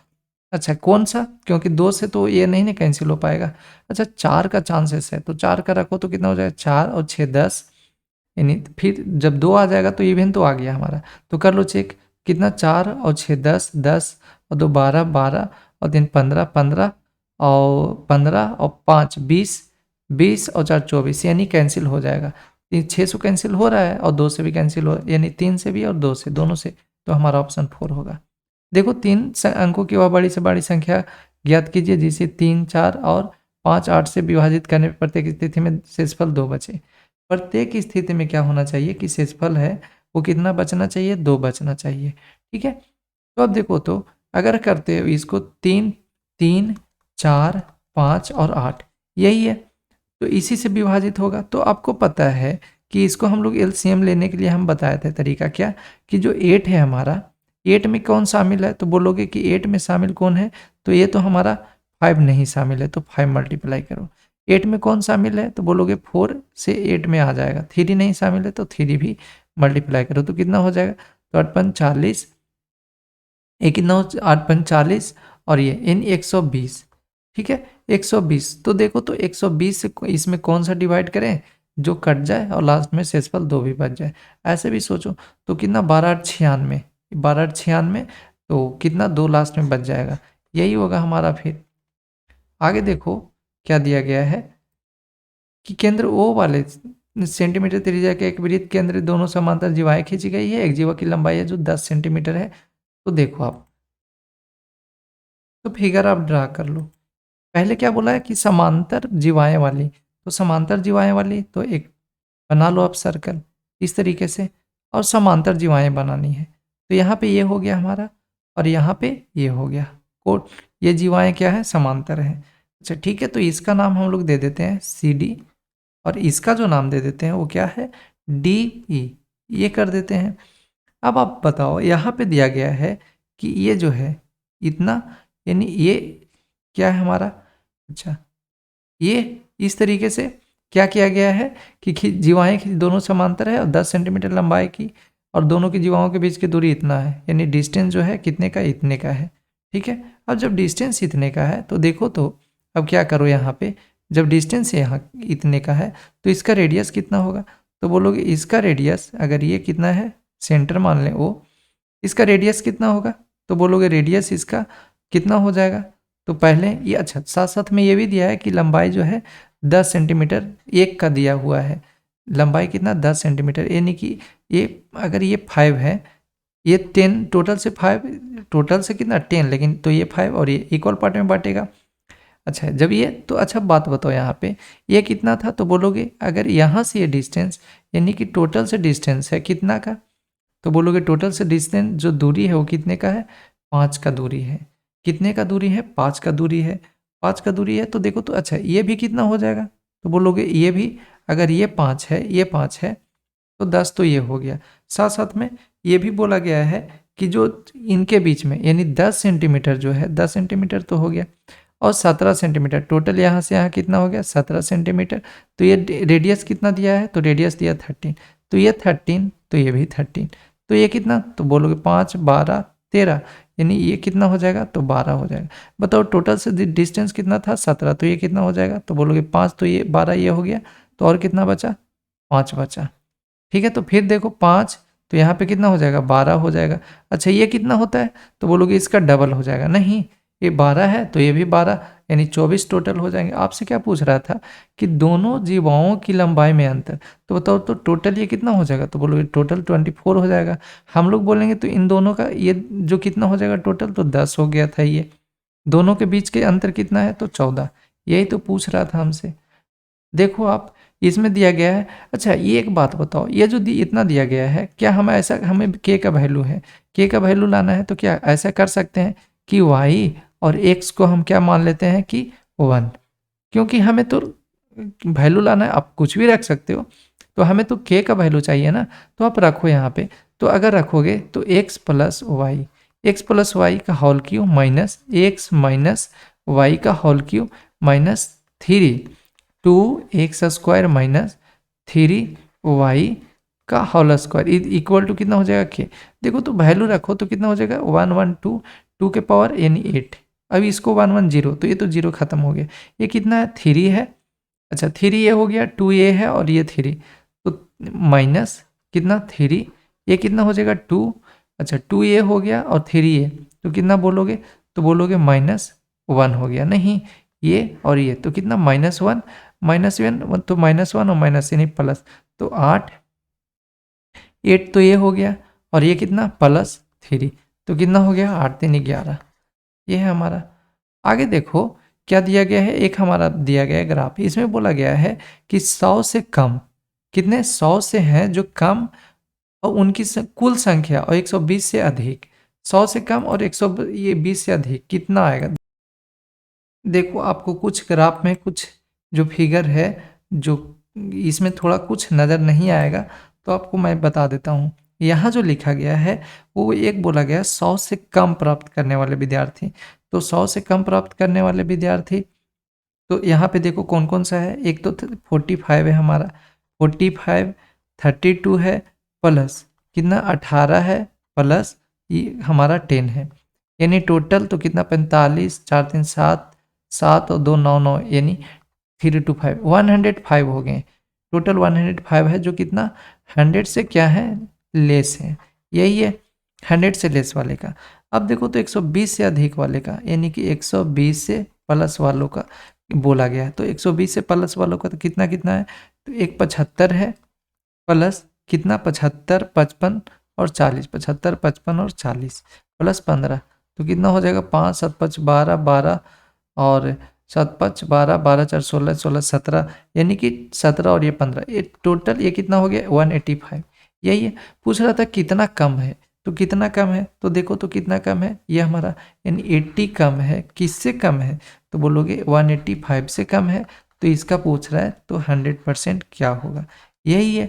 अच्छा कौन सा, क्योंकि 2 से तो ये नहीं ना कैंसिल हो पाएगा। अच्छा 4 का चांसेस है, तो 4 का रखो तो कितना हो जाएगा, 4 और 6 10, यानी फिर जब 2 आ जाएगा तो इवन तो आ गया हमारा। तो कर लो चेक, कितना 4 और 6 10 10 और 2 12 12 और 3 15 15 और 15 और 5 20 20 और 4 24, यानी कैंसिल हो जाएगा। 6 से कैंसिल हो रहा है और 2 से भी कैंसिल हो, यानी 3 से भी और 2 से, दोनों से। तो हमारा ऑप्शन 4 होगा। देखो 3 अंकों की वह बड़ी से बड़ी संख्या ज्ञात कीजिए जिसे 3 4 और 5 8 से विभाजित करने पर प्रत्येक स्थिति में शेषफल 2 बचे। प्रत्येक स्थिति में क्या होना चाहिए कि शेषफल है वो कितना बचना चाहिए, 2 बचना चाहिए। ठीक है, तो अब देखो, तो अगर करते हो इसको 3 3 4 5 और 8, यही है, तो इसी से विभाजित होगा। तो आपको पता है कि इसको हम लोग एलसीएम लेने के लिए हम बताए थे तरीका क्या, कि जो 8 है हमारा, 8 में कौन शामिल है, तो बोलोगे कि 8 में शामिल कौन है, तो ये तो हमारा 5 नहीं शामिल है, तो 5 मल्टीप्लाई करो। 8 में कौन शामिल है, तो बोलोगे 4 से 8 में आ जाएगा। 3 नहीं शामिल है तो 3 भी मल्टीप्लाई करो, तो कितना हो जाएगा, तो 8 5 40, ये कितना हो, 8 5 40 और ये इन 120। ठीक है, 120, तो देखो तो 120 से इसमें कौन सा डिवाइड करें जो कट जाए और लास्ट में शेषफल 2 भी बच जाए। ऐसे भी सोचो, तो कितना 12 8 96, 12 8 96, तो कितना 2 लास्ट में बच जाएगा, यही होगा हमारा। फिर आगे देखो क्या दिया गया है कि केंद्र ओ वाले सेंटीमीटर त्रिज्या के एक वृत्त केंद्र दोनों समांतर जीवाएं खींची गई है। एक जीवा की लंबाई है जो 10 सेंटीमीटर है। तो देखो आप, तो फिगर आप ड्रा कर लो। पहले क्या बोला है कि समांतर जीवाएं वाली, तो समांतर जीवाएं वाली तो एक बना लो आप सर्कल इस तरीके से, और समांतर जीवाएं बनानी है। तो यहाँ पे ये हो गया हमारा, और यहाँ पे ये हो गया कोट, ये जीवाएं क्या है, समांतर है। अच्छा ठीक है, तो इसका नाम हम लोग दे देते हैं CD, और इसका जो नाम दे देते हैं वो क्या है, DE, ये कर देते हैं। अब आप बताओ, यहाँ पे दिया गया है कि ये जो है इतना, यानी ये क्या है हमारा, अच्छा ये इस तरीके से क्या किया गया है कि जीवाएं दोनों समांतर है और 10 सेंटीमीटर लंबाई की, और दोनों की जीवाओं के बीच की दूरी इतना है, यानी डिस्टेंस जो है कितने का, इतने का है। ठीक है, अब जब डिस्टेंस इतने का है तो देखो, तो अब क्या करो यहाँ पे, जब डिस्टेंस यहाँ इतने का है तो इसका रेडियस कितना होगा, तो बोलोगे इसका रेडियस, अगर ये कितना है, सेंटर मान लें O, इसका रेडियस कितना होगा, तो बोलोगे रेडियस इसका कितना हो जाएगा। तो पहले ये, अच्छा साथ साथ में ये भी दिया है कि लंबाई जो है 10 सेंटीमीटर एक का दिया हुआ है, लंबाई कितना 10 सेंटीमीटर, यानी कि ये अगर ये 5 है, ये 10 टोटल से 5, टोटल से कितना 10, लेकिन तो ये 5 और ये इक्वल पार्ट में बांटेगा। अच्छा जब ये, तो अच्छा बात बताओ यहाँ पे ये कितना था, तो बोलोगे अगर यहाँ से ये डिस्टेंस, यानी कि टोटल से डिस्टेंस है कितना का, तो बोलोगे टोटल से डिस्टेंस जो दूरी है वो कितने का है, 5 का दूरी है। कितने का दूरी है, 5 का दूरी है। 5 का दूरी है, तो देखो तो अच्छा ये भी कितना हो जाएगा, तो बोलोगे ये भी, अगर ये 5 है, ये 5 है, तो 10 तो ये हो गया। साथ साथ में ये भी बोला गया है कि जो इनके बीच में, यानी 10 सेंटीमीटर जो है, 10 सेंटीमीटर तो हो गया, और 17 सेंटीमीटर, टोटल यहाँ से यहाँ कितना हो गया, 17 सेंटीमीटर। तो ये रेडियस कितना दिया है, तो रेडियस दिया 13, तो ये 13, तो ये भी 13, तो ये कितना, तो बोलोगे 5 12 13, यानी ये कितना हो जाएगा, तो 12 हो जाएगा। बताओ टोटल से डिस्टेंस कितना था, 17, तो ये कितना हो जाएगा, तो बोलोगे 5, तो ये 12 ये हो गया, तो और कितना बचा, 5 बचा। ठीक है, तो फिर देखो 5, तो यहाँ पे कितना हो जाएगा, 12 हो जाएगा। अच्छा ये कितना होता है, तो बोलोगे इसका डबल हो जाएगा, नहीं ये 12 है तो ये भी 12, यानी 24 टोटल हो जाएंगे। आपसे क्या पूछ रहा था कि दोनों जीवाओं की लंबाई में अंतर, तो बताओ तो टोटल ये कितना हो जाएगा, तो बोलो टोटल 24 हो जाएगा। हम लोग बोलेंगे तो इन दोनों का ये जो कितना हो जाएगा टोटल, तो 10 हो गया था। ये दोनों के बीच के अंतर कितना है, तो 14। यही तो पूछ रहा था हमसे। देखो आप, इसमें दिया गया है। अच्छा ये एक बात बताओ, ये जो इतना दिया गया है, क्या हम ऐसा, हमें के का वैल्यू है, के का वैल्यू लाना है, तो क्या ऐसा कर सकते हैं कि वाई और एक्स को हम क्या मान लेते हैं कि 1, क्योंकि हमें तो वैल्यू लाना है। आप कुछ भी रख सकते हो, तो हमें तो के का वैल्यू चाहिए ना, तो आप रखो यहाँ पे। तो अगर रखोगे तो एक्स प्लस वाई का whole cube minus x minus y का whole cube minus 2x² minus 3y का होल स्क्वायर इक्वल टू कितना हो जाएगा के। देखो तो वैल्यू रखो तो कितना हो जाएगा 1 1 2 2 के पावर यानी 8। अभी इसको 1 1 0, तो ये तो 0 खत्म हो गया। ये कितना है 3 है। अच्छा 3 ये हो गया, 2 ये है और ये 3, तो माइनस कितना 3, ये कितना हो जाएगा 2। अच्छा 2 ये हो गया और 3 ये, तो कितना बोलोगे, तो बोलोगे -1 हो गया। नहीं ये और ये, तो कितना -1 -1, तो -1 और माइनस यानी प्लस, तो 8 तो ये हो गया और ये कितना +3, तो कितना हो गया 8 3 11। ये है हमारा। आगे देखो क्या दिया गया है, एक हमारा दिया गया है ग्राफ। इसमें बोला गया है कि 100 से कम, कितने 100 से हैं जो कम, और उनकी कुल संख्या, और 120 से अधिक। 100 से कम और 120 से अधिक कितना आएगा। देखो आपको कुछ ग्राफ में कुछ जो फिगर है, जो इसमें थोड़ा कुछ नज़र नहीं आएगा, तो आपको मैं बता देता हूँ। यहाँ जो लिखा गया है वो एक बोला गया 100 से कम प्राप्त करने वाले विद्यार्थी। तो 100 से कम प्राप्त करने वाले विद्यार्थी, तो यहाँ पे देखो कौन कौन सा है। एक तो 45 है हमारा, 45 32 है, प्लस कितना 18 है, प्लस ये हमारा 10 है, यानी टोटल तो कितना 45 4 3 7 7 और 2 9 9, यानी 325 105 हो गए। टोटल 105 है, जो कितना 100 से क्या है लेस है। यही है 100 से लेस वाले का। अब देखो तो 120 से अधिक वाले का, यानी कि 120 से प्लस वालों का बोला गया है। तो 120 से प्लस वालों का तो कितना कितना है, तो एक 75 है, प्लस कितना 75 55 और 40, 75 55 और 40 प्लस 15, तो कितना हो जाएगा 5 7 5 12 12 और 7 5 12 12 4 16 16 17, यानी कि 17 और ये 15, ये टोटल ये कितना हो गया 185। यही है, पूछ रहा था कितना कम है, तो कितना कम है, तो देखो तो कितना कम है ये हमारा, यानी 80 कम है। किससे कम है, तो बोलोगे 185 से कम है। तो इसका पूछ रहा है तो 100% क्या होगा, यही है।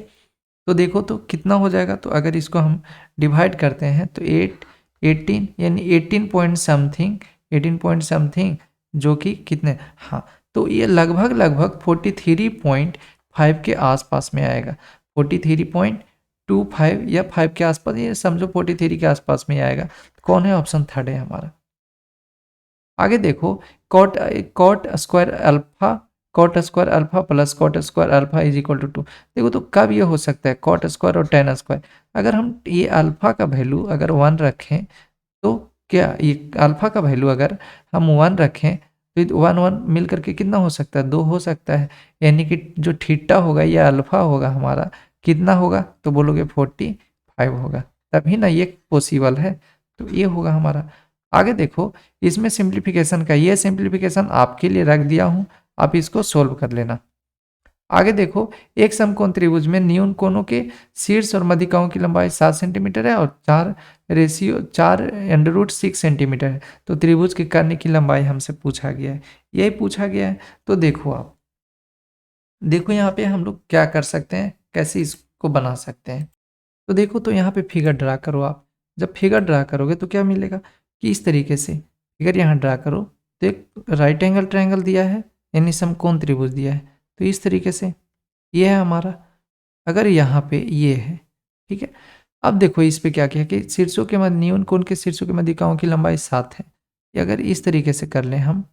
तो देखो तो कितना हो जाएगा, तो अगर इसको हम डिवाइड करते हैं तो 18 यानी 18 पॉइंट समथिंग, 18 पॉइंट समथिंग, जो कि कितने, हाँ तो ये लगभग 43.5 के आसपास में आएगा। 43.25 या 5 के आसपास, ये समझो 43 के आसपास में आएगा। कौन है, ऑप्शन थर्ड है हमारा। आगे देखो cot square alpha plus cot square alpha is equal to 2। देखो तो कब ये हो सकता है कॉट स्क्वायर और टेन स्क्वायर, अगर हम ये अल्फा का वैल्यू अगर 1 रखें, तो क्या ये अल्फा का वैल्यू अगर हम 1 रखें, तो 1 1 मिल करके कितना हो सकता है 2 हो सकता है, यानी कि जो थीटा होगा ये अल्फा होगा हमारा, कितना होगा, तो बोलोगे 45 होगा, तभी ना ये पॉसिबल है। तो ये होगा हमारा। आगे देखो इसमें सिंप्लीफिकेशन का, ये सिंप्लीफिकेशन आपके लिए रख दिया हूँ, आप इसको सोल्व कर लेना। आगे देखो एक समकोण त्रिभुज में न्यून कोणों के शीर्ष और मध्यिकाओं की लंबाई 7 सेंटीमीटर है और 4/6 सेंटीमीटर है। तो त्रिभुज के कर्ण की लंबाई हमसे पूछा गया है, यही पूछा गया है। तो देखो आप, देखो यहाँ पे हम लोग क्या कर सकते हैं, कैसे इसको बना सकते हैं। तो देखो तो यहाँ पे फिगर ड्रा करो आप। जब फिगर ड्रा करोगे तो क्या मिलेगा कि इस तरीके से फिगर यहाँ ड्रा करो, तो एक राइट एंगल ट्रायंगल दिया है, यानी समकोण त्रिभुज दिया है। तो इस तरीके से ये है हमारा, अगर यहाँ पे ये है, ठीक है। अब देखो इस पे क्या किया कि शीर्षों के मध्य न्यून कोण के शीर्षों के मध्यिकाओं की लंबाई 7 है। ये अगर इस तरीके से कर लें हम,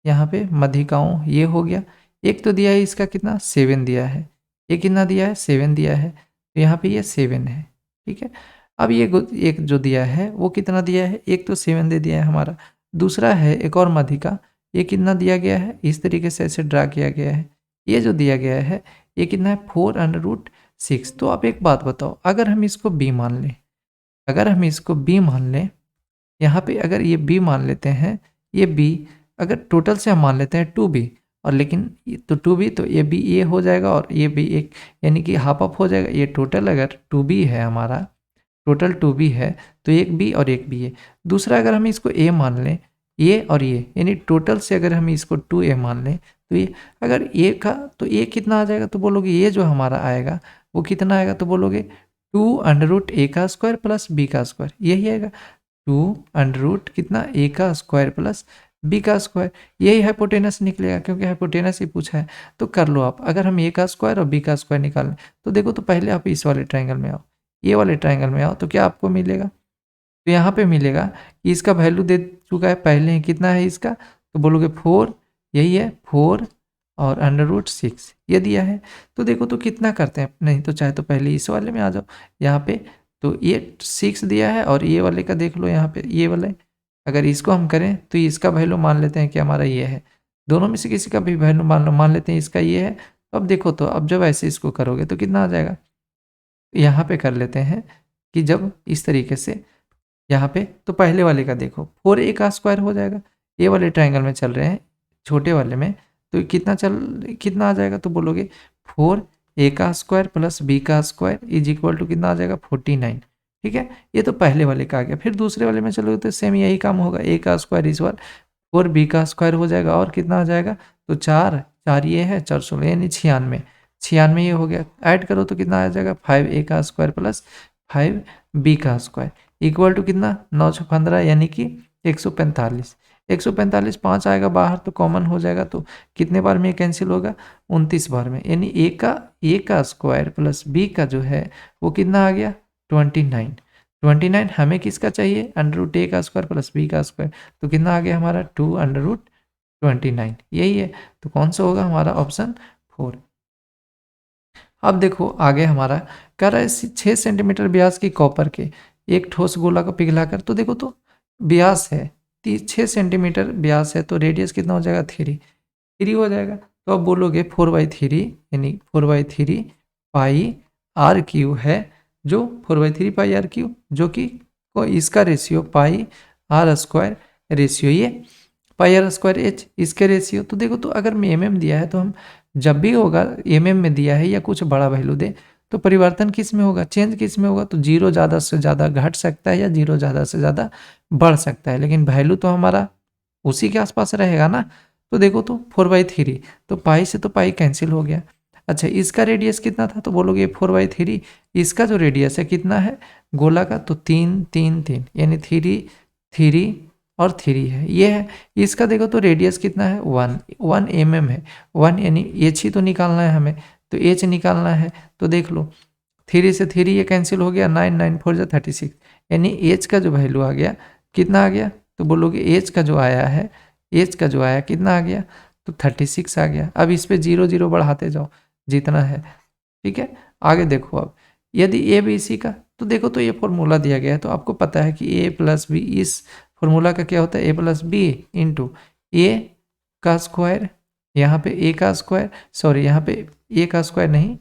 यहाँ पे मध्यिकाओं ये हो गया। एक तो दिया है इसका कितना 7 दिया है, ये कितना दिया है 7 दिया है, तो यहाँ पे ये 7 है, ठीक है। अब ये एक जो दिया है वो कितना दिया है, एक तो 7 दे दिया है हमारा, दूसरा है एक और मध्यिका ये कितना दिया गया है, इस तरीके से ऐसे ड्रा किया गया है। ये जो दिया गया है ये कितना है 4√6। तो आप एक बात बताओ, अगर हम इसको b मान लें, अगर हम इसको b मान लें, यहाँ पे अगर ये b मान लेते हैं, ये b अगर टोटल से हम मान लेते हैं 2b, और लेकिन तो 2b तो ये b ये हो जाएगा और ये b एक यानी कि हाफ ऑफ हो जाएगा। ये टोटल अगर 2b है हमारा, टोटल 2b है तो एक b और एक b है। दूसरा अगर हम इसको a मान लें, ये और ये यानी टोटल से अगर हम इसको 2a मान लें तो ये अगर a का तो a कितना आ जाएगा, तो बोलोगे ये जो हमारा आएगा वो कितना आएगा, तो बोलोगे 2√a का स्क्वायर प्लस b का स्क्वायर, यही आएगा 2 कितना a का स्क्वायर प्लस b का स्क्वायर, यही हाइपोटेनस निकलेगा क्योंकि हाइपोटेनस ही पूछा है। तो कर लो आप, अगर हम a का स्क्वायर और b का स्क्वायर निकालें तो देखो, तो पहले आप इस वाले ट्रायंगल में आओ, ये वाले ट्रायंगल में आओ, तो क्या आपको मिलेगा, तो यहाँ पे मिलेगा कि इसका वैल्यू दे चुका है पहले ही, कितना है इसका, तो बोलोगे 4, यही है 4 और √6 ये दिया है। तो देखो तो कितना करते हैं, नहीं तो चाहे तो पहले इस वाले में आ जाओ यहाँ पे, तो ये 6 दिया है और ये वाले का देख लो यहाँ पे, ये वाले अगर इसको हम करें तो इसका वैल्यू मान लेते हैं कि हमारा ये है, दोनों में से किसी का भी वैल्यू मान लेते हैं इसका ये है। तो अब देखो, तो अब जब ऐसे इसको करोगे तो कितना आ जाएगा, यहाँ पे कर लेते हैं कि जब इस तरीके से यहाँ पे, तो पहले वाले का देखो 4a का स्क्वायर हो जाएगा, ये वाले ट्रायंगल में चल रहे हैं छोटे वाले में, तो कितना आ जाएगा, तो बोलोगे 4a का स्क्वायर प्लस b का स्क्वायर इज इक्वल टू कितना आ जाएगा 49। ठीक है, ये तो पहले वाले का आ गया। फिर दूसरे वाले में चलोगे तो सेम यही काम होगा, a का स्क्वायर इस बार 4b का स्क्वायर हो जाएगा और कितना आ जाएगा, तो 4 ये है 4 16 यानी 96 ये हो गया। ऐड करो तो कितना आ जाएगा 5a का स्क्वायर प्लस 5b का स्क्वायर इक्वल टू कितना 9 × 15 यानी कि 145। 145 5 आएगा बाहर तो कॉमन हो जाएगा, तो कितने बार में कैंसिल होगा 29 बार में, यानी a का स्क्वायर प्लस b का जो है वो कितना आ गया 29। हमें किसका चाहिए, √a का स्क्वायर प्लस b का स्क्वायर, तो कितना आ गया हमारा 2√29, यही है। तो कौन सा होगा हमारा ऑप्शन 4। अब देखो आगे हमारा कह रहा है 6 सेंटीमीटर व्यास की कॉपर के एक ठोस गोला को पिघलाकर, तो देखो तो व्यास है 6 सेंटीमीटर व्यास है, तो रेडियस कितना हो जाएगा 3 हो जाएगा। तो अब बोलोगे 4/3 यानी 4/3 पाई आर क्यू है, जो 4/3 पाई आर क्यू जो कि इसका ratio pi r square ratio, ये पाई आर स्क्वायर एच इसके रेशियो। तो देखो, तो अगर में mm दिया है तो हम जब भी होगा mm में दिया है या कुछ बड़ा वैल्यू दे तो परिवर्तन किस में होगा, चेंज किस में होगा, तो 0 ज़्यादा से ज़्यादा घट सकता है या 0 ज़्यादा से ज़्यादा बढ़ सकता है, लेकिन वैल्यू तो हमारा उसी के आसपास रहेगा ना। तो देखो तो 4/3 तो पाई से तो पाई कैंसिल हो गया। अच्छा, इसका रेडियस कितना था, तो बोलोगे 4/3 इसका जो रेडियस है कितना है गोला का, तो 3 यानी 3 और 3 है, ये है। इसका देखो तो रेडियस कितना है 1 mm है, 1 यानी एच ही तो निकालना है हमें, तो एच निकालना है। तो देख लो 3 से 3 ये कैंसिल हो गया, 9 4 जा 36 यानी एच का जो वैल्यू आ गया कितना आ गया, तो बोलोगे एच का जो आया कितना आ गया, तो 36 आ गया। अब इस पे 0 0 बढ़ाते जाओ जितना है, ठीक है। आगे देखो, अब यदि ए बी सी का, तो देखो तो ये फॉर्मूला दिया गया है, तो आपको पता है कि a + b इस फॉर्मूला का क्या होता है, a + b इंटू ए का स्क्वायर, यहाँ पे a का स्क्वायर, सॉरी यहाँ पे a का स्क्वायर नहीं,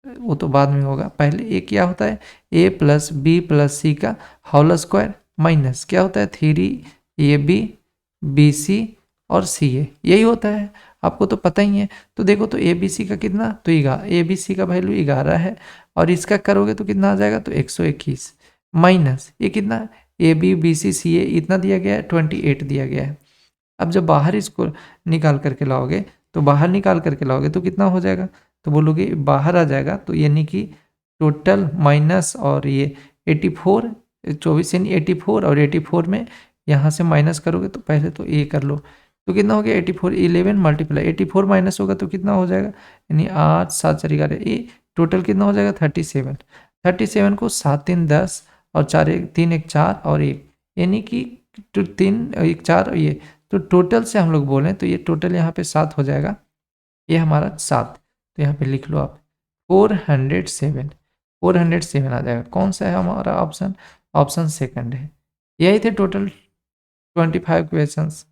वो तो बाद में होगा, पहले a क्या होता है a + b + c का होल स्क्वायर माइनस क्या होता है 3ab bc और ca, यही होता है, आपको तो पता ही है। तो देखो तो ABC का कितना, तो ABC का वैल्यू 11 है और इसका करोगे तो कितना आ जाएगा, तो 121 माइनस ये कितना AB BC CA इतना दिया गया है 28 दिया गया है। अब जब बाहर इसको निकाल करके लाओगे तो कितना हो जाएगा, तो बोलोगे बाहर आ जाएगा, तो यानी कि टोटल माइनस और ये 84 24 यानी 84 और 84 में यहाँ से माइनस करोगे तो पहले तो ये कर लो, तो कितना हो गया 84 11 मल्टीप्लाई 84 माइनस होगा तो कितना हो जाएगा, यानी 8 7 4 11 ये टोटल कितना हो जाएगा 37 को 7 3 10 और 4 1 3 1 4 और 1 यानी कि 3 1 4 ये, तो टोटल से हम लोग बोलें तो ये टोटल यहाँ पे 7 हो जाएगा, ये हमारा 7, तो यहाँ पे लिख लो आप 407 आ जाएगा। कौन सा है हमारा ऑप्शन, ऑप्शन सेकंड है। यही थे टोटल 25 क्वेश्चंस।